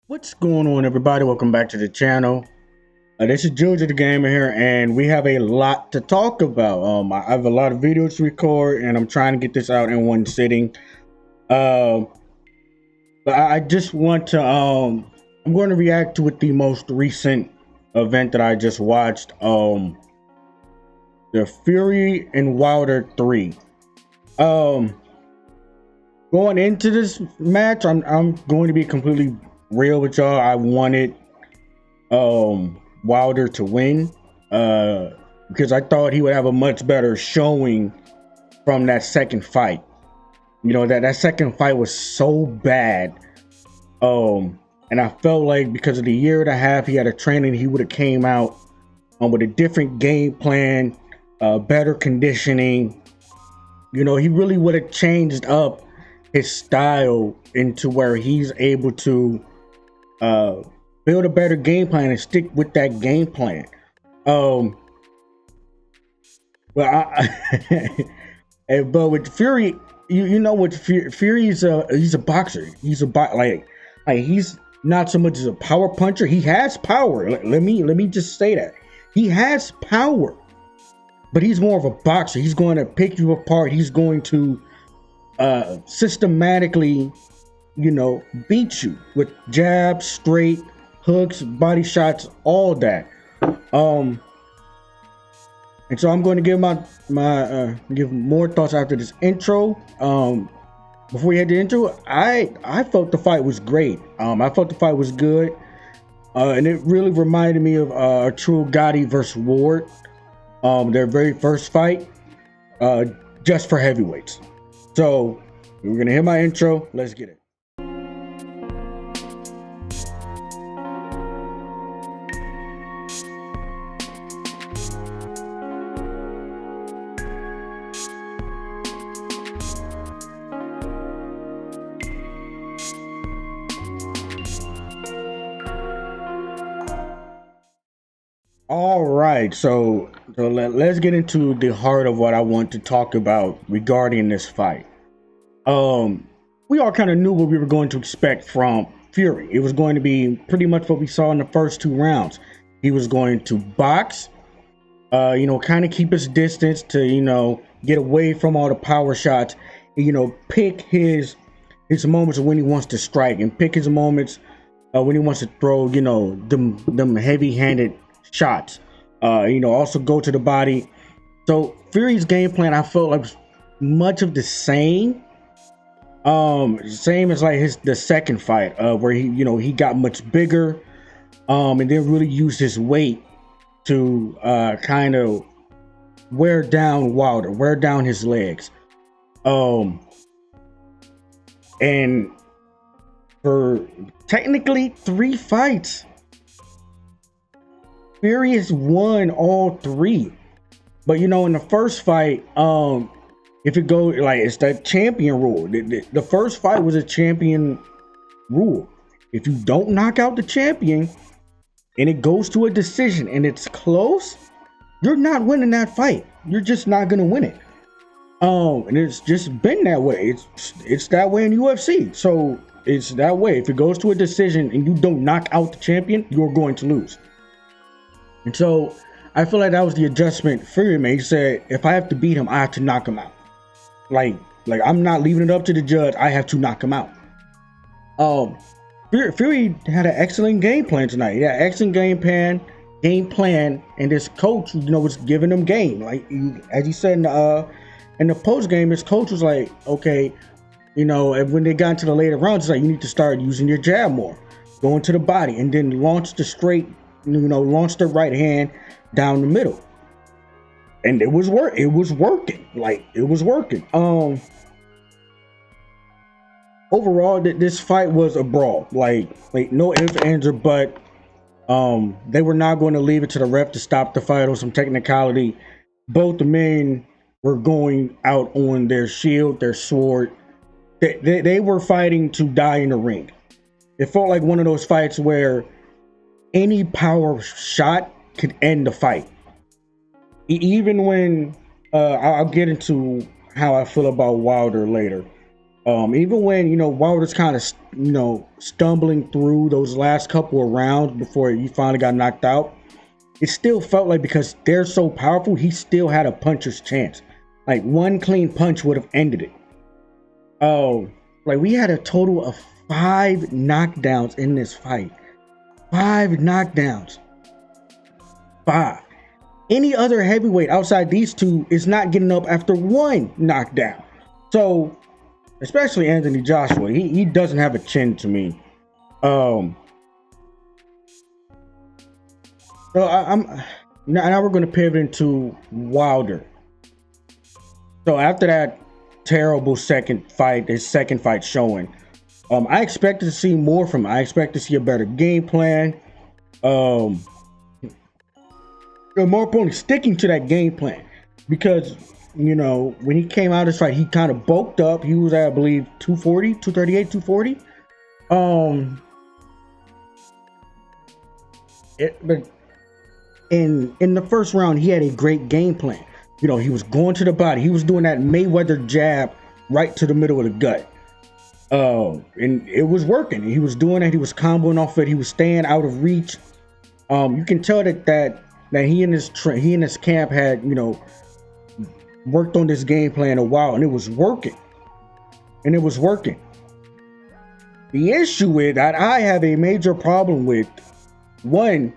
What's going on, everybody? Welcome back to the channel. This is Georgia the Gamer here, and we have a lot to talk about. I have a lot of videos to record, and I'm trying to get this out in one sitting. Um, but I just want to. I'm going to react to the most recent event that I just watched. The Fury and Wilder 3. Um, Going into this match, I'm going to be completely real with y'all. I wanted Wilder to win because I thought he would have a much better showing from that second fight. You know, that second fight was so bad. And I felt like because of the year and a half he had of training, he would have came out with a different game plan, better conditioning. You know, he really would have changed up his style into where he's able to build a better game plan and stick with that game plan. But but with Fury, you know what Fury's he's a boxer. He's like he's not so much as a power puncher. He has power. Let me just say that he has power, but he's more of a boxer. He's going to pick you apart. He's going to systematically, you know, beat you with jabs, straight hooks, body shots, all that. And so I'm going to give give more thoughts after this intro. Before we had the intro, I felt the fight was great. I felt the fight was good, and it really reminded me of True Gotti versus Ward, their very first fight, just for heavyweights. So we're gonna hear my intro. Let's get it. All right, so let's get into the heart of what I want to talk about regarding this fight. We all kind of knew what we were going to expect from Fury. It was going to be pretty much what we saw in the first two rounds. He was going to box, you know, kind of keep his distance to, you know, get away from all the power shots, you know, pick his moments when he wants to strike and pick his moments when he wants to throw, you know, them heavy-handed shots. You know, also go to the body. So Fury's game plan, I felt like was much of the same. Same as like the second fight, where he got much bigger, and then really used his weight to kind of wear down Wilder, wear down his legs. And for technically 3 fights, Fury has won all 3. But you know, in the first fight, if it goes like it's that champion rule. The first fight was a champion rule. If you don't knock out the champion and it goes to a decision and it's close, you're not winning that fight. You're just not gonna win it. And it's just been that way. It's that way in UFC. So it's that way. If it goes to a decision and you don't knock out the champion, you're going to lose. And so I feel like that was the adjustment Fury made. He said, if I have to beat him, I have to knock him out. Like I'm not leaving it up to the judge. I have to knock him out. Fury had an excellent game plan tonight. He had an excellent game plan, and this coach, you know, was giving him game. Like as he said in the post game, his coach was like, okay, you know, and when they got into the later rounds, it's like you need to start using your jab more, going to the body, and then launch the straight. You know, launch the right hand down the middle, and it was working. Like it was working. Overall, this fight was a brawl. Like no ifs, ands, or but. They were not going to leave it to the ref to stop the fight on some technicality. Both the men were going out on their shield, their sword. They were fighting to die in the ring. It felt like one of those fights where any power shot could end the fight. Even when I'll get into how I feel about Wilder later. Even when, you know, Wilder's kind of, you know, stumbling through those last couple of rounds before he finally got knocked out, it still felt like, because they're so powerful, he still had a puncher's chance. Like, one clean punch would have ended it. Like, we had a total of 5 knockdowns in this fight. 5 knockdowns. 5. Any other heavyweight outside these two is not getting up after 1 knockdown. So, especially Anthony Joshua, he doesn't have a chin to me. So now we're going to pivot into Wilder. So after that terrible second fight, his second fight showing, I expected to see more from him. I expect to see a better game plan. More importantly, sticking to that game plan, because, you know, when he came out of this fight, he kind of bulked up. He was at, I believe, 240, 238, 240. But in the first round, he had a great game plan. You know, he was going to the body. He was doing that Mayweather jab right to the middle of the gut. And it was working. He was doing it. He was comboing off it. He was staying out of reach. You can tell that he and his camp had, you know, worked on this game plan a while, and it was working. The issue with that, I have a major problem with, one,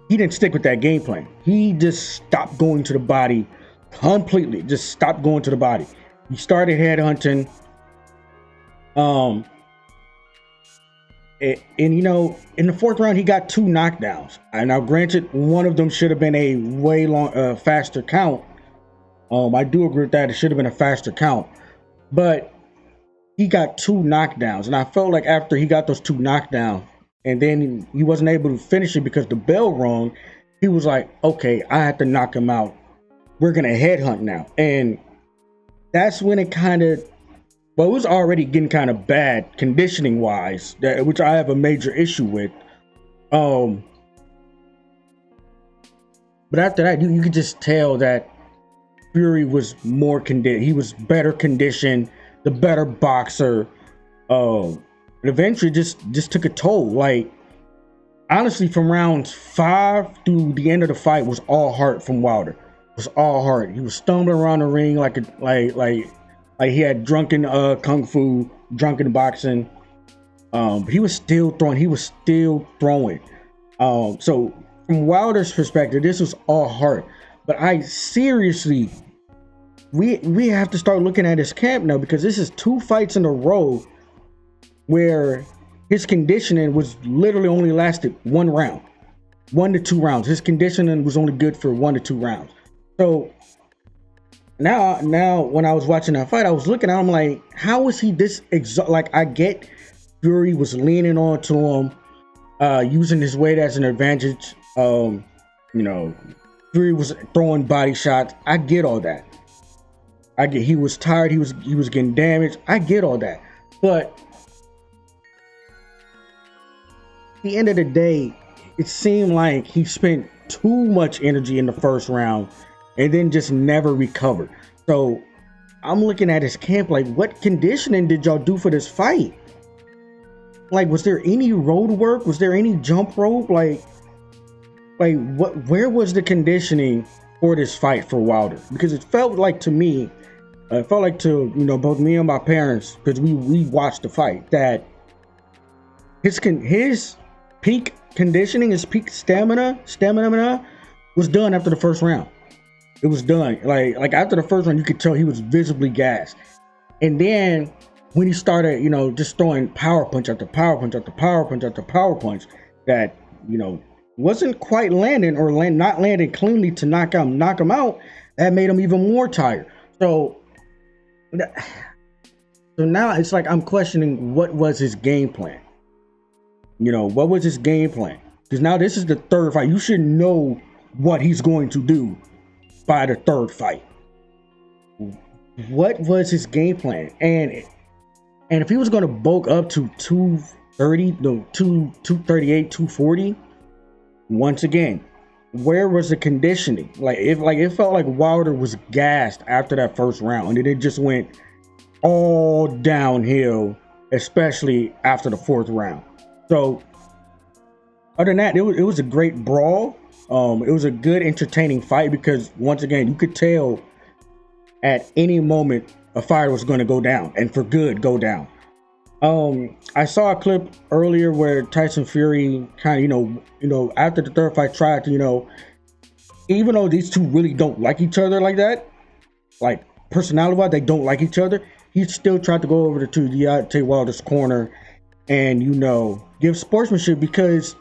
he didn't stick with that game plan. He just stopped going to the body completely. Just stopped going to the body. He started headhunting. And you know, in the 4th round, he got 2 knockdowns. And now, granted, one of them should have been a way faster count. I do agree with that. It should have been a faster count. But he got 2 knockdowns. And I felt like after he got those 2 knockdowns, and then he wasn't able to finish it because the bell rung, he was like, okay, I have to knock him out. We're going to headhunt now. And that's when it kind of, well, it was already getting kind of bad conditioning wise, which I have a major issue with. But after that, you could just tell that Fury was more he was better conditioned, the better boxer. But eventually just took a toll. Like, honestly, from rounds 5 through the end of the fight was all heart from Wilder. It was all heart. He was stumbling around the ring like he had drunken kung fu, drunken boxing. But he was still throwing. So from Wilder's perspective, this was all heart. But I seriously, we have to start looking at his camp now, because this is 2 fights in a row where his conditioning was literally only lasted 1 round, 1 to 2 rounds. His conditioning was only good for 1 to 2 rounds. So now when I was watching that fight, I was looking at him like, how is he this like, I get Fury was leaning on to him, using his weight as an advantage. You know, Fury was throwing body shots. I get all that. He was tired. He was getting damaged. I get all that. But at the end of the day, it seemed like he spent too much energy in the first round and then just never recovered. So I'm looking at his camp like, what conditioning did y'all do for this fight? Like, was there any road work? Was there any jump rope? Like where was the conditioning for this fight for Wilder? Because it felt like to me, you know, both me and my parents, because we watched the fight, that his peak conditioning, his peak stamina was done after the first round. It was done. Like after the first round, you could tell he was visibly gassed. And then when he started, you know, just throwing power punch after power punch after power punch after power punch, that, you know, wasn't quite landing or not landing cleanly to knock him out, that made him even more tired. So now it's like I'm questioning, what was his game plan? You know, what was his game plan? Because now this is the 3rd fight. You should know what he's going to do by the 3rd fight. What was his game plan? And if he was going to bulk up to 230, no, 238, 240, once again, where was the conditioning? Like, it felt like Wilder was gassed after that first round, and it just went all downhill, especially after the 4th round. So other than that, it was a great brawl. It was a good, entertaining fight because once again, you could tell at any moment a fighter was going to go down, and for good, go down. I saw a clip earlier where Tyson Fury kind of, after the 3rd fight tried to, even though these two really don't like each other like that, like personality-wise, they don't like each other, he still tried to go over to Deontay Wilder's corner and, give sportsmanship because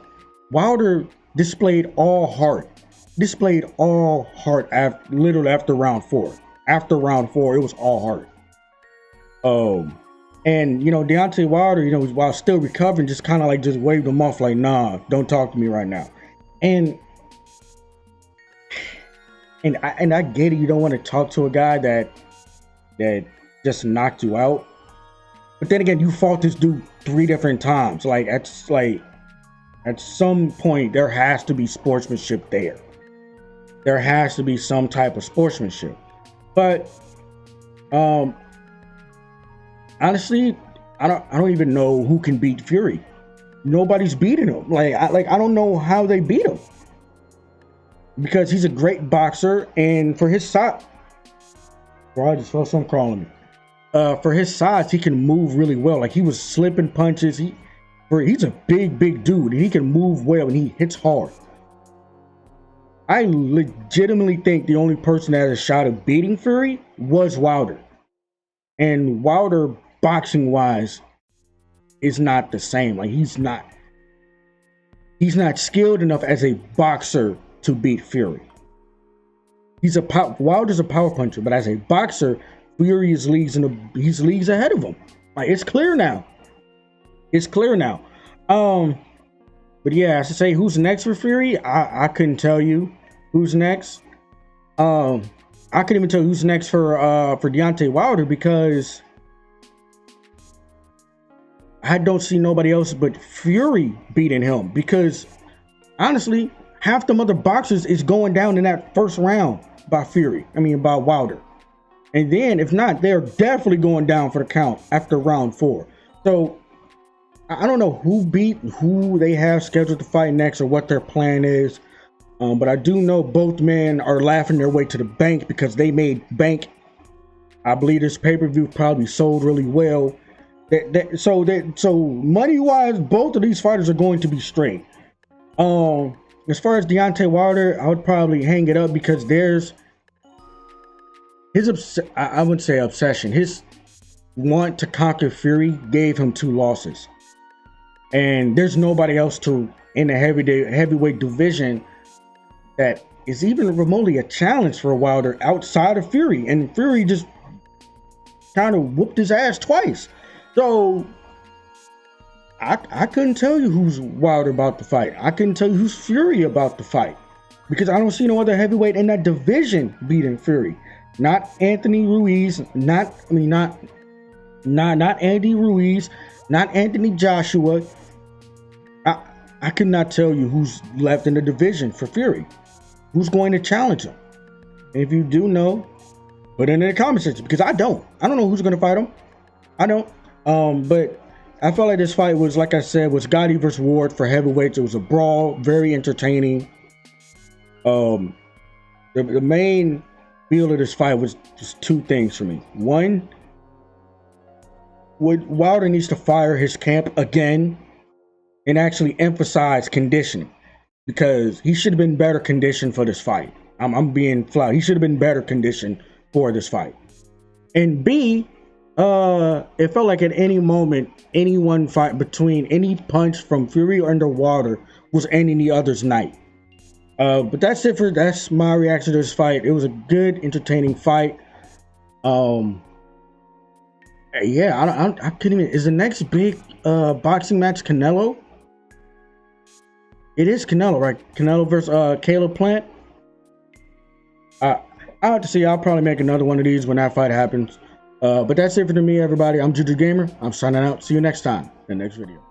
Wilder displayed all heart literally after round 4. After round 4, it was all heart. And Deontay Wilder, while still recovering, just kind of like just waved him off like, nah, don't talk to me right now. And I get it, you don't want to talk to a guy that just knocked you out. But then again, you fought this dude 3 different times. At some point there has to be sportsmanship there. There has to be some type of sportsmanship. But honestly, I don't even know who can beat Fury. Nobody's beating him. I don't know how they beat him. Because he's a great boxer, and for his size, bro, I just felt something crawling me. For his size, he can move really well. Like, he was slipping punches. He's a big dude, and he can move well, and he hits hard. I legitimately think the only person that had a shot of beating Fury was Wilder. And Wilder, boxing wise, is not the same. Like, he's not skilled enough as a boxer to beat Fury. Wilder's a power puncher, but as a boxer, Fury is leagues ahead of him. Like, it's clear now. But yeah, as to say who's next for Fury, I couldn't tell you who's next. I couldn't even tell you who's next for Deontay Wilder because I don't see nobody else but Fury beating him. Because honestly, half the other boxers is going down in that 1st round by Wilder. And then if not, they're definitely going down for the count after round 4. So I don't know who they have scheduled to fight next or what their plan is. But I do know both men are laughing their way to the bank because they made bank. I believe this pay-per-view probably sold really well. So money-wise, both of these fighters are going to be straight. As far as Deontay Wilder, I would probably hang it up because there's I wouldn't say obsession. His want to conquer Fury gave him 2 losses. And there's nobody else in the heavyweight division that is even remotely a challenge for Wilder outside of Fury. And Fury just kind of whooped his ass twice. So I couldn't tell you who's Wilder about to fight. I couldn't tell you who's Fury about to fight. Because I don't see no other heavyweight in that division beating Fury. Not Anthony Ruiz, not Andy Ruiz, not Anthony Joshua. I could not tell you who's left in the division for Fury. Who's going to challenge him? And if you do know, put it in the comment section because I don't know who's going to fight him. I don't. But I felt like this fight was, like I said, was Gotti versus Ward for heavyweights. It was a brawl, very entertaining. The main feel of this fight was just 2 things for me. One, Wilder needs to fire his camp again and actually emphasize conditioning because he should have been better conditioned for this fight. I'm being flat. He should have been better conditioned for this fight. And B, it felt like at any moment, any one fight between any punch from Fury or Wilder was ending the other's night. But that's my reaction to this fight. It was a good, entertaining fight. Yeah, I couldn't even. Is the next big boxing match Canelo? It is Canelo, right? Canelo versus Caleb Plant. I'll have to see. I'll probably make another one of these when that fight happens. But that's it for me, everybody. I'm Juju Gamer. I'm signing out. See you next time in the next video.